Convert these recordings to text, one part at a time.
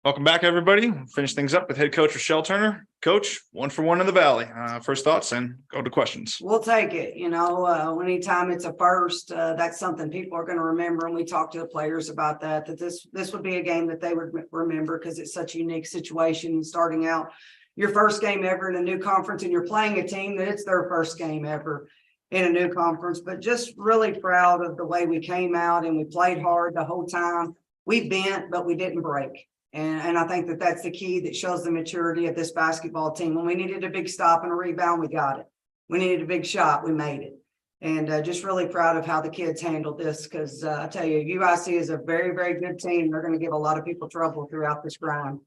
Welcome back, everybody. Finish things up with head coach Rechelle Turner. Coach, 1-for-1 in the Valley. First thoughts and go to questions. We'll take it. Anytime it's a first, that's something people are going to remember. And we talked to the players about that this would be a game that they would remember because it's such a unique situation starting out your first game ever in a new conference, and you're playing a team that it's their first game ever in a new conference. But just really proud of the way we came out, and we played hard the whole time. We bent, but we didn't break. And I think that that's the key that shows the maturity of this basketball team. When we needed a big stop and a rebound, we got it. We needed a big shot, we made it. And just really proud of how the kids handled this, because I tell you, UIC is a very, very good team. They're going to give a lot of people trouble throughout this grind.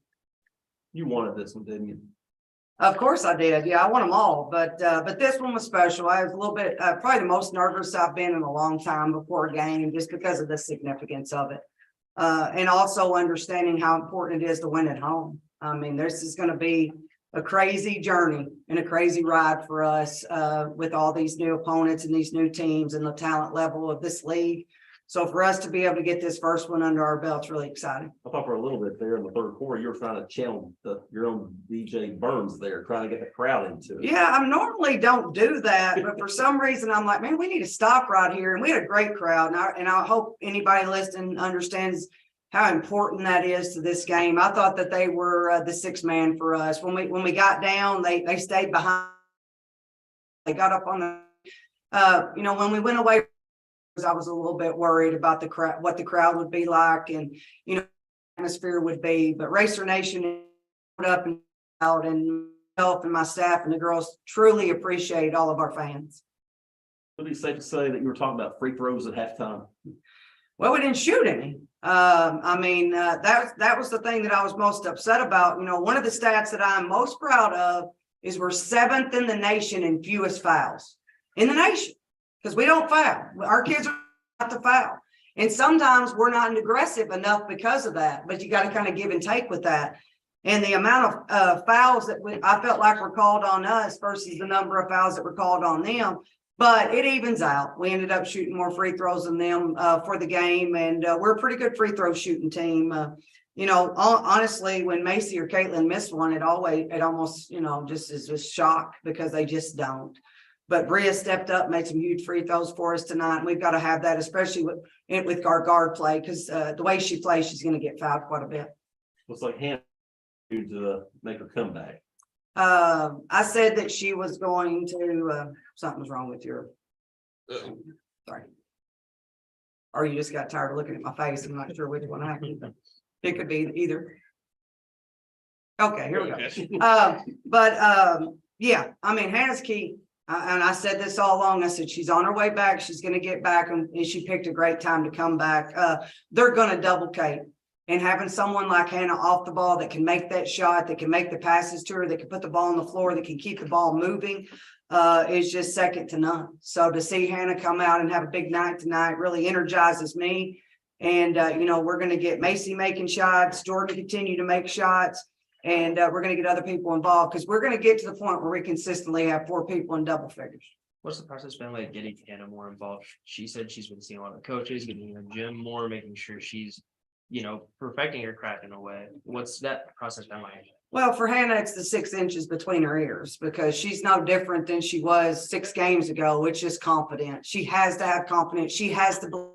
You wanted this one, didn't you? Of course I did. Yeah, I won them all, but this one was special. I was a little bit, probably the most nervous I've been in a long time before a game, just because of the significance of it. And also understanding how important it is to win at home. I mean, this is going to be a crazy journey and a crazy ride for us with all these new opponents and these new teams and the talent level of this league. So for us to be able to get this first one under our belt's really exciting. I thought for a little bit there in the third quarter, you were trying to channel your own DJ Burns there, trying to get the crowd into it. Yeah, I normally don't do that, but for some reason I'm like, man, we need to stop right here. And we had a great crowd, and I hope anybody listening understands how important that is to this game. I thought that they were the sixth man for us. When we got down, they stayed behind. They got up on the, when we went away, I was a little bit worried about the crowd, what the crowd would be like, and atmosphere would be. But Racer Nation put up and out, and myself and my staff and the girls truly appreciate all of our fans. Would it be safe to say that you were talking about free throws at halftime? Well, we didn't shoot any. That was the thing that I was most upset about. One of the stats that I'm most proud of is we're 7th in the nation in fewest fouls in the nation, because we don't foul. Our kids are not to foul. And sometimes we're not aggressive enough because of that, but you got to kind of give and take with that. And the amount of fouls that I felt like were called on us versus the number of fouls that were called on them. But it evens out. We ended up shooting more free throws than them for the game, and we're a pretty good free throw shooting team. Honestly, when Macy or Caitlin missed one, it almost just is a shock, because they just don't. But Bria stepped up, made some huge free throws for us tonight, and we've got to have that, especially with our guard play, because the way she plays, she's going to get fouled quite a bit. Looks like Hannah to make her comeback. I said that she was going to. Something's wrong with your. Sorry. Or you just got tired of looking at my face. I'm not sure which one happened. It could be either. Okay, here we go. Yeah, I mean, Hannah's key. And I said this all along. I said she's on her way back. She's going to get back, and she picked a great time to come back. They're going to double Kate. And having someone like Hannah off the ball that can make that shot, that can make the passes to her, that can put the ball on the floor, that can keep the ball moving, is just second to none. So to see Hannah come out and have a big night tonight really energizes me. And, we're going to get Macy making shots, Jordan continue to make shots, and we're going to get other people involved, because we're going to get to the point where we consistently have 4 people in double figures. What's the process been like getting Hannah more involved? She said she's been seeing a lot of coaches, getting in the gym more, making sure she's perfecting her craft in a way. What's that process been like? Well, for Hannah, it's the 6 inches between her ears, because she's no different than she was 6 games ago. It's just confidence. She has to have confidence. She has to believe.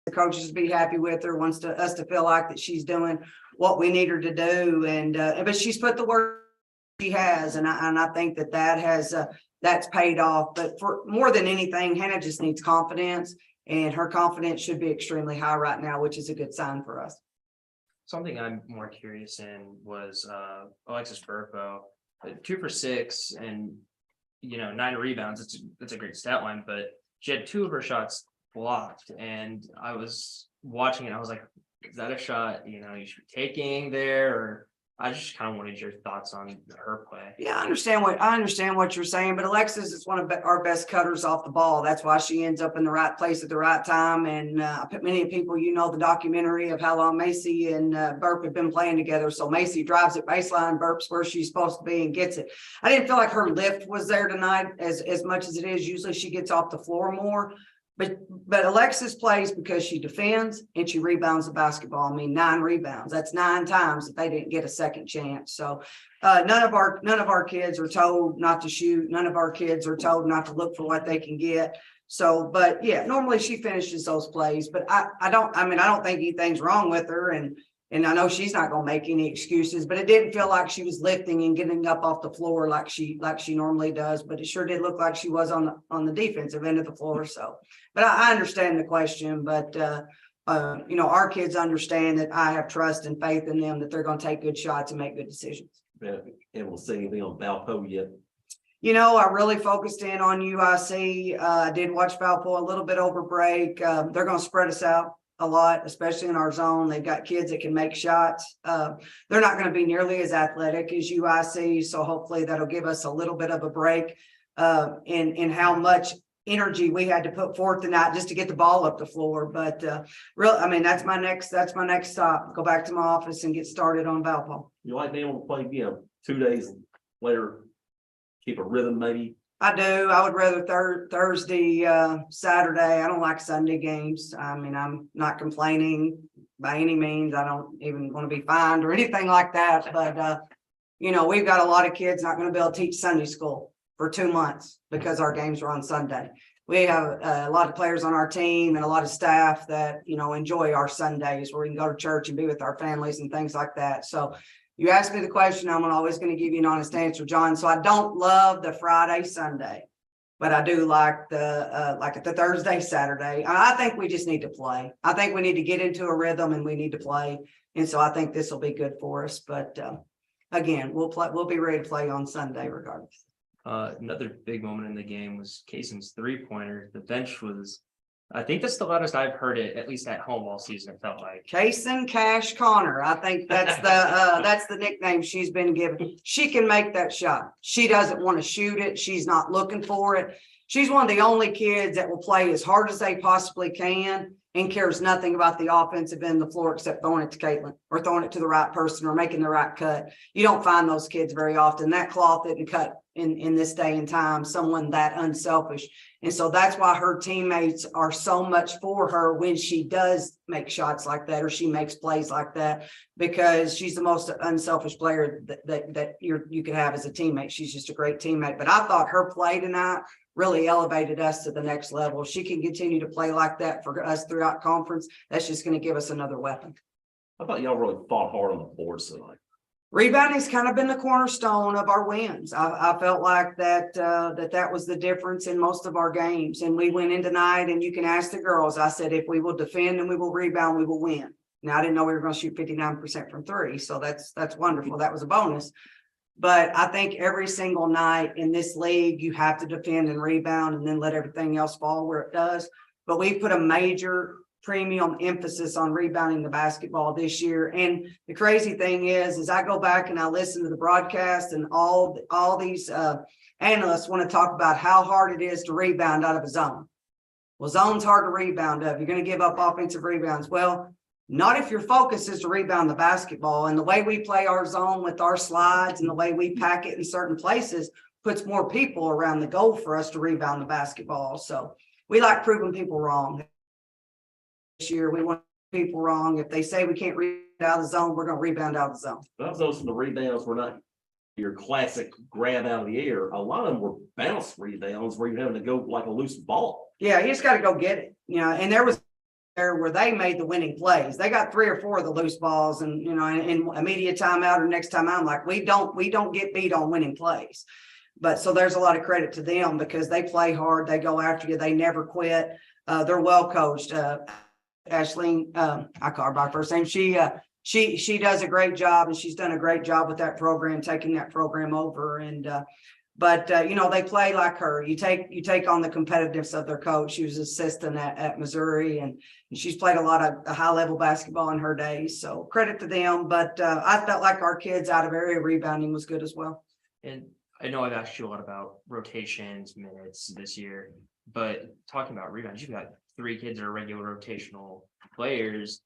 The coaches be happy with her, wants us to feel like that she's doing what we need her to do. And but she's put the work she has, and I think that has that's paid off. But for more than anything, Hannah just needs confidence, and her confidence should be extremely high right now, which is a good sign for us. Something I'm more curious in was Alexis Burpo, 2 for 6 and 9 rebounds. It's a great stat line, but she had 2 of her shots blocked, and I was watching it. I was like, is that a shot you should be taking there? Or I just kind of wanted your thoughts on her play. Yeah, I understand what you're saying, but Alexis is one of our best cutters off the ball. That's why she ends up in the right place at the right time. And many people, the documentary of how long Macy and Burp have been playing together. So Macy drives it baseline, Burp's where she's supposed to be and gets it. I didn't feel like her lift was there tonight as much as it is. Usually she gets off the floor more. But Alexis plays because she defends and she rebounds the basketball. I mean, 9 rebounds. That's 9 times that they didn't get a second chance. So none of our kids are told not to shoot. None of our kids are told not to look for what they can get. So, but yeah, normally she finishes those plays, but I don't think anything's wrong with her. And I know she's not going to make any excuses, but it didn't feel like she was lifting and getting up off the floor like she normally does. But it sure did look like she was on the defensive end of the floor. So, but I understand the question. But our kids understand that I have trust and faith in them that they're going to take good shots and make good decisions. Yeah, and we'll see anything on Valpo yet. I really focused in on UIC. I did watch Valpo a little bit over break. They're going to spread us out a lot, especially in our zone. They've got kids that can make shots. They're not going to be nearly as athletic as UIC, so hopefully that'll give us a little bit of a break in how much energy we had to put forth tonight just to get the ball up the floor. But that's my next stop. Go back to my office and get started on Valpo. You like being able to play, 2 days later, keep a rhythm maybe? I do. I would rather Thursday, Saturday. I don't like Sunday games. I mean, I'm not complaining by any means. I don't even want to be fined or anything like that. But, we've got a lot of kids not going to be able to teach Sunday school for 2 months because our games are on Sunday. We have a lot of players on our team and a lot of staff that, enjoy our Sundays where we can go to church and be with our families and things like that. So you asked me the question, I'm always going to give you an honest answer, John. So I don't love the Friday, Sunday, but I do like the Thursday, Saturday. I think we just need to play. I think we need to get into a rhythm and we need to play. And so I think this will be good for us. But again, we'll be ready to play on Sunday regardless. Another big moment in the game was Kayson's 3-pointer. The bench was, I think that's the loudest I've heard it, at least at home all season, it felt like. Kayson Cash Connor. I think that's the nickname she's been given. She can make that shot. She doesn't want to shoot it. She's not looking for it. She's one of the only kids that will play as hard as they possibly can and cares nothing about the offensive end of the floor except throwing it to Caitlin or throwing it to the right person or making the right cut. You don't find those kids very often. That cloth didn't cut in this day and time, someone that unselfish. And so that's why her teammates are so much for her when she does make shots like that or she makes plays like that, because she's the most unselfish player that you could have as a teammate. She's just a great teammate. But I thought her play tonight really elevated us to the next level. If she can continue to play like that for us throughout conference, that's just going to give us another weapon. I thought y'all really fought hard on the boards tonight. Rebounding's kind of been the cornerstone of our wins. I felt like that was the difference in most of our games. And we went in tonight, and you can ask the girls. I said, if we will defend and we will rebound, we will win. Now, I didn't know we were going to shoot 59% from 3, so that's wonderful. That was a bonus. But I think every single night in this league, you have to defend and rebound and then let everything else fall where it does. But we put a major premium emphasis on rebounding the basketball this year. And the crazy thing is I go back and I listen to the broadcast, and all these analysts want to talk about how hard it is to rebound out of a zone. Well, zone's hard to rebound of. You're going to give up offensive rebounds. Well, not if your focus is to rebound the basketball. And the way we play our zone with our slides and the way we pack it in certain places puts more people around the goal for us to rebound the basketball. So we like proving people wrong. This year, we want people wrong. If they say we can't rebound out of the zone, we're going to rebound out of the zone. But I've noticed the rebounds were not your classic grab out of the air. A lot of them were bounce rebounds where you're having to go like a loose ball. Yeah, you just got to go get it. And there was there where they made the winning plays. They got 3 or 4 of the loose balls, and in immediate timeout or next time out, like we don't get beat on winning plays. But so there's a lot of credit to them because they play hard, they go after you, they never quit. They're well coached. Ashleen, I call her by first name. She does a great job, and she's done a great job with that program, taking that program over. And but they play like her. You take on the competitiveness of their coach. She was assistant at Missouri, and she's played a lot of high level basketball in her days. So credit to them. But I felt like our kids out of area rebounding was good as well. And I know I've asked you a lot about rotations, minutes this year, but talking about rebounds, you've got 3 kids that are regular rotational players.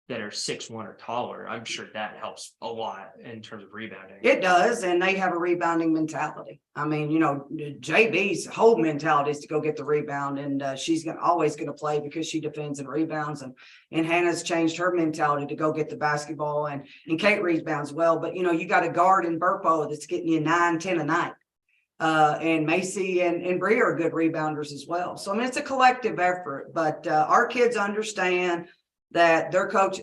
that are 6'1" or taller. I'm sure that helps a lot in terms of rebounding. It does, and they have a rebounding mentality. I mean, JB's whole mentality is to go get the rebound, and she's always gonna play because she defends and rebounds, and Hannah's changed her mentality to go get the basketball, and Kate rebounds well, but you got a guard in Burpo that's getting you 9, 10 a night. And Macy and Bree are good rebounders as well. So I mean, it's a collective effort, but our kids understand that their coach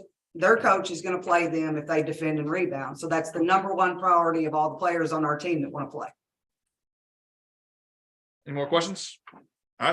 is going to play them if they defend and rebound. So that's the #1 priority of all the players on our team that want to play. Any more questions?